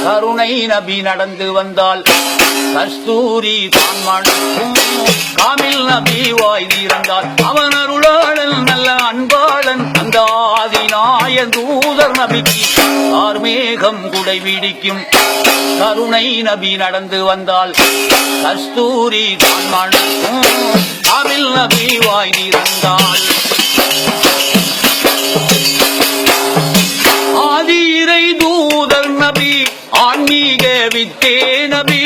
கருணை நபி நடந்து வந்தால் கஸ்தூரி தான் மணக்கும். காமில் நபி வாய் திறந்தால் அவன் அருளாளன் நல்ல அன்பாளன் அந்த ஆதிநாயன் தூதர் நபிக்கு ஆர்மேகம் குடை பிடிக்கும். கருணை நபி நடந்து வந்தால் கஸ்தூரி தான் மணக்கும். காமில் நபி வாய் திறந்தால் ஆதி இறை தூதர் நபி ஆன்மீக வித்தே நபி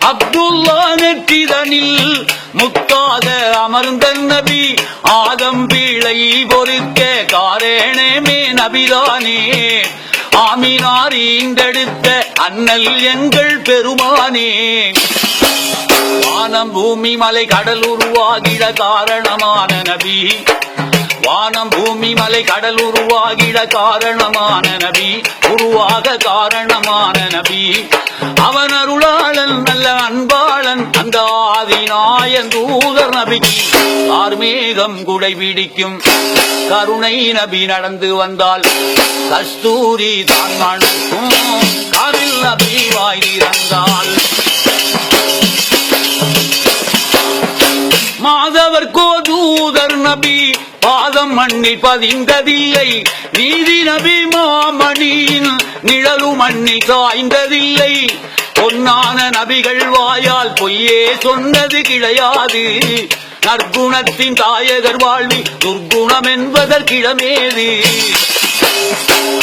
அப்துல்லா நெற்றிதனில் முத்தாக அமர்ந்த நபி ஆதம் பீளை பொறுக்க காரணமே நபிதானே ஆமினார் ஈண்டெடுத்த அண்ணல் எங்கள் பெருமானே வானம் பூமி மலை கடல் உருவாகிட காரணமான நபி வானம் பூமி மலை கடல் உருவாகிட காரணமான நபி உருவாக காரணமான நபி அவன் அருளாளன் நல்ல அன்பாளன் அந்த ஆதிநாயன் தூதர் நபிக்கு ஆர்மேகம் குடை பிடிக்கும். கருணை நபி நடந்து வந்தால் கஸ்தூரி தான் மணக்கும். காமில் நபி வாய் திறந்தால் மாதவர்கோ தூதர் நபி பாதம் மண்ணில் பதிந்ததில்லை. நீதி நபி மாமணியின் நிழலு மண்ணில் காய்ந்ததில்லை. பொன்னான நபிகள் வாயால் பொய்யே சொன்னது கிடையாது. நற்குணத்தின் தாயகர் வாழ்வி துர்குணம் என்பதற்கிடமேது.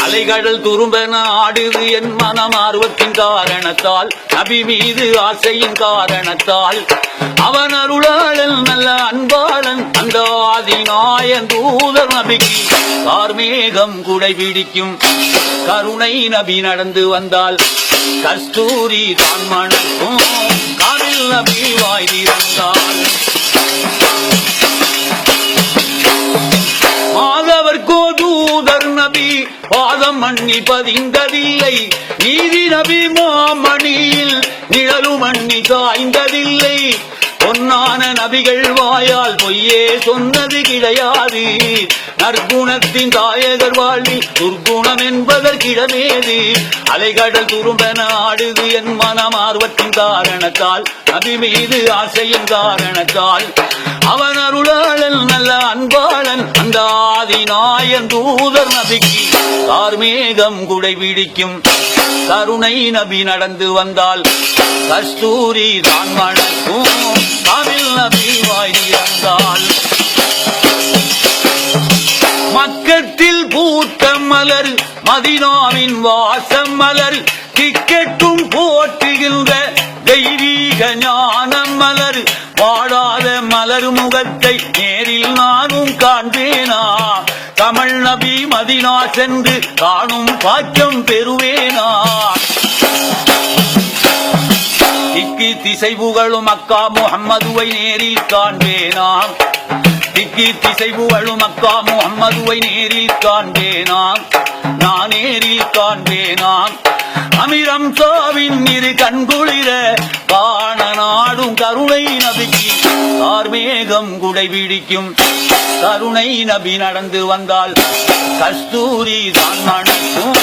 அலைகடல் துரும்பென ஆடுது என் மனம் ஆர்வத்தின் காரணத்தால் நபி மீது ஆசையின் காரணத்தால் அவன் அருளாளன் நல்ல அன்பாளன் அந்த ஆதிநாயன் தூதர் நபிக்கு கார்மேகம் குடை பிடிக்கும். கருணை நபி நடந்து வந்தால் கஸ்தூரி தான் மணக்கும். காமில் நபி வாய் திறந்தால் மாதவர்கோ தூதர் நபி பாதம் மண்ணி பதிந்ததில்லை. நீதி நபி மாமணியில் நிழலு மண்ணி காய்ந்ததில்லை. பொன்னான நபிகள் வாயால் பொய்யே சொன்னது கிடையாது. நற்குணத்தின் தாயகர் வாழ்வி துர்குணம் என்பதற்கிடமேது. அலைகடல் துரும்பென ஆடுது என் மனம் ஆர்வத்தின் காரணத்தால் நபி மீது ஆசையின் காரணத்தால் அவன் அருளாளன் நல்ல அன்பாளன் அந்த ஆதிநாயன் தூதர் நபிக்கு கார்மேகம் குடை பிடிக்கும். கருணை நபி நடந்து வந்தால் கஸ்தூரி தான் மணக்கும். காமில் நபி வாய் திறந்தால் மக்கத்தில் பூத்த மலர் மதினாவின் வாசம் மலர் திக்கெட்டும் போற்றுகின்ற தெய்வீக ஞானம் மலர். வாடாத மலர் முகத்தை நேரில் நானும் காண்பேனா? கமல் நபி மதினா சென்று காணும் பாக்கியம் பெறுவேனா? திக்கி திசை புகழும் மக்கா முஹம்மதுவை நேரில் காண்பேனா? திக்கி திசை புகழும் மக்கா முஹம்மதுவை நேரில் காண்பேனா? நான் நேரில் காண்பேனா? அமிரம் சாவின் இரு கண்குளிர காண நாடும் கருணை நபிக்கு கார்மேகம் குடை பிடிக்கும். கருணை நபி நடந்து வந்தால் கஸ்தூரி தான் மணக்கும்.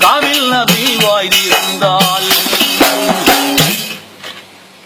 காமில் நபி வாய் திறந்தால்